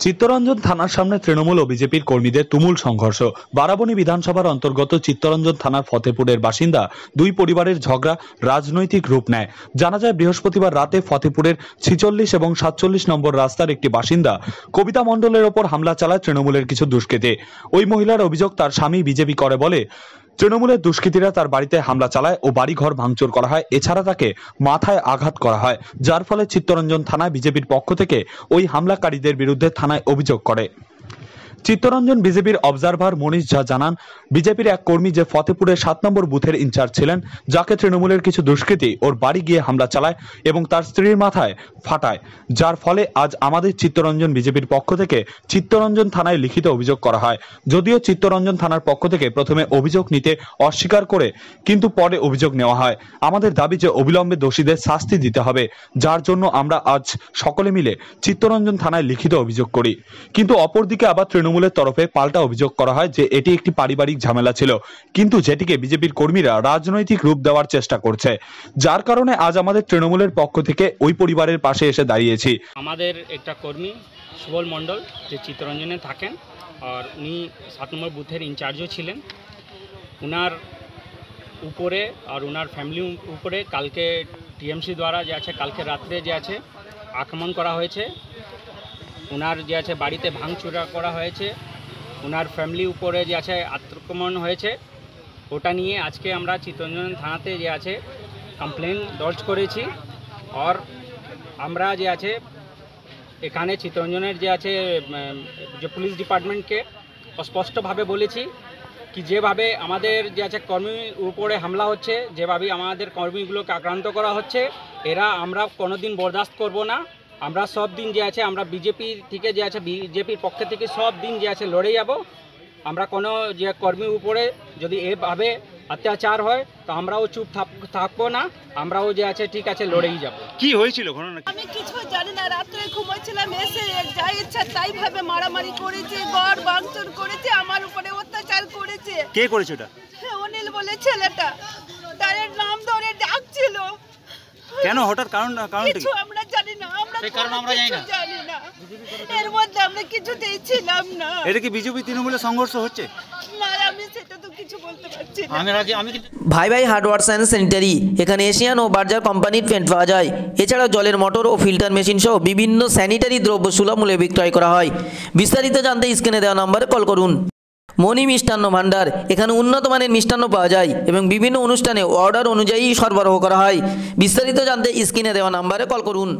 চিত্তরঞ্জন থানার সামনে তৃণমূল ও বিজেপির কর্মীদের তুমুল সংঘর্ষ। বারাবণী বিধানসভার অন্তর্গত চিত্তরঞ্জন থানার ফতেপুরের বাসিন্দা দুই পরিবারের ঝগড়া রাজনৈতিক রূপ নেয়। জানা যায়, বৃহস্পতিবার রাতে ফতেপুরের 46 এবং 47 নম্বর রাস্তার একটি বাসিন্দা কবিতা মণ্ডলের ওপর হামলা চালায় তৃণমূলের কিছু দুষ্কৃতী। ওই মহিলার অভিযোগ, তার স্বামী বিজেপি করে বলে তৃণমূলের দুষ্কৃতীরা তার বাড়িতে হামলা চালায় ও বাড়িঘর ভাঙচুর করা হয়। এছাড়া তাকে মাথায় আঘাত করা হয়, যার ফলে চিত্তরঞ্জন থানায় বিজেপির পক্ষ থেকে ওই হামলাকারীদের বিরুদ্ধে থানায় অভিযোগ করে। চিত্তরঞ্জন বিজেপির অবজারভার মনীষ ঝা জানান, বিজেপির এক কর্মী যে ফতেপুরের 7 নম্বর বুথের ইনচার্জ ছিলেন, যাকে তৃণমূলের কিছু দুষ্কৃতী ওর বাড়ি গিয়ে হামলা চালায় এবং তার স্ত্রীর মাথায় ফাটায়, যার ফলে আজ আমাদের চিত্তরঞ্জন বিজেপির পক্ষ থেকে চিত্তরঞ্জন থানায় লিখিত অভিযোগ করা হয়। যদিও চিত্তরঞ্জন থানার পক্ষ থেকে প্রথমে অভিযোগ নিতে অস্বীকার করে, কিন্তু পরে অভিযোগ নেওয়া হয়। আমাদের দাবি যে অবিলম্বে দোষীদের শাস্তি দিতে হবে, যার জন্য আমরা আজ সকলে মিলে চিত্তরঞ্জন থানায় লিখিত অভিযোগ করি। কিন্তু অপরদিকে আবার তৃণমূলের তরফে পাল্টা অভিযোগ করা হয় যে এটি একটি পারিবারিক ঝামেলা ছিল, কিন্তু যেটিকে বিজেপির কর্মীরা রাজনৈতিক রূপ দেওয়ার চেষ্টা করছে, যার কারণে আজ আমাদের তৃণমূলের পক্ষ থেকে ওই পরিবারের পাশে এসে দাঁড়িয়েছি। আমাদের একটা কর্মী সুবল মণ্ডল, যে চিত্তরঞ্জনে থাকেন, আর উনি 7 নম্বর বুথের ইনচার্জও ছিলেন। উনার উপরে আর উনার ফ্যামিলির উপরে কালকে টিএমসি দ্বারা যে আছে, কালকে রাত্রে যে আছে আক্রমণ করা হয়েছে। উনার যে আছে বাড়িতে ভাঙচুরা করা হয়েছে, উনার ফ্যামিলি উপরে যে আছে আক্রমণ হয়েছে। ওটা নিয়ে আজকে আমরা চিত্তরঞ্জন থানাতে যে আছে কমপ্লেন দর্জ করেছি। আর আমরা যে আছে এখানে চিত্তরঞ্জনের যে আছে যে পুলিশ ডিপার্টমেন্টকে স্পষ্টভাবে বলেছি কি যেভাবে আমাদের যে আছে কর্মীর উপরে হামলা হচ্ছে, যেভাবে আমাদের কর্মীগুলোকে আক্রান্ত করা হচ্ছে, এরা আমরা কোনোদিন বরদাস্ত করব না। আমরা সব দিন যে আছে আমরা বিজেপির থেকে যে আছে বিজেপির পক্ষ থেকে সব দিন যে আছে লড়ে যাব। আমরা কোনো যে কর্মীর উপরে যদি এভাবে অত্যাচার হয় তো আমরাও চুপ থাকবো না, আমরাও যে আছে ঠিক আছে লড়েই যাব। কি হয়েছিল ঘটনা? আমি কিছু জানি না, রাত্রে ঘুমাচ্ছিলাম, এসে যাই ইচ্ছা তাই ভাবে মারামারি করেছে, ঘর ভাঙচুর করেছে, আমার উপরে অত্যাচার করেছে। কে করেছে ওটা? অনিল বলে ছেলেটা, তার নাম ধরে ডাকছিল। কেন হঠাৎ কারণটা কিছু আমরা জানি না, আমরা জানি না, এর মধ্যে আমরা কিছুতেই ছিলাম না। এটা কি বিজেপি তৃণমূলের সংঘর্ষ হচ্ছে? না, আমি সেটা তো কিছু বলতে পারছি না। ভাই ভাই হার্ডওয়্যারস অ্যান্ড স্যানিটারি, এখানে এশিয়ান ও বার্জার কোম্পানির পেন্ট পাওয়া যায়। এছাড়াও জলের মোটর ও ফিল্টার মেশিন সহ বিভিন্ন স্যানিটারি দ্রব্য সুলভ মূল্যে বিক্রয় করা হয়। বিস্তারিত জানতে স্ক্রিনে দেওয়া নম্বরে কল করুন। মণি মিষ্টান্ন ভাণ্ডার, এখানে উন্নত মানের মিষ্টান্ন পাওয়া যায় এবং বিভিন্ন অনুষ্ঠানে অর্ডার অনুযায়ী সরবরাহ করা হয়। বিস্তারিত জানতে স্ক্রিনে দেওয়া নম্বরে কল করুন।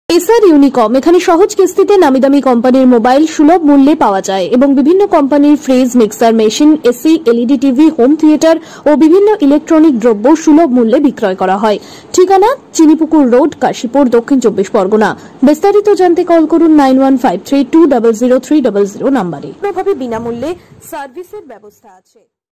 এসআর ইউনিকম, এখানে সহজ কিস্তিতে নামিদামি কোম্পানির মোবাইল সুলভ মূল্যে পাওয়া যায় এবং বিভিন্ন কোম্পানির fridge, mixer machine, AC, LED TV, home theatre ও বিভিন্ন ইলেকট্রনিক দ্রব্য সুলভ মূল্যে বিক্রয় করা হয়। ঠিকানা চিনিপুকুর রোড, কাশীপুর, দক্ষিণ 24 পরগনা। বিস্তারিত জানতে কল করুন 9153200300 নম্বরে। প্রভাবে বিনামূল্যে সার্ভিসের ব্যবস্থা আছে।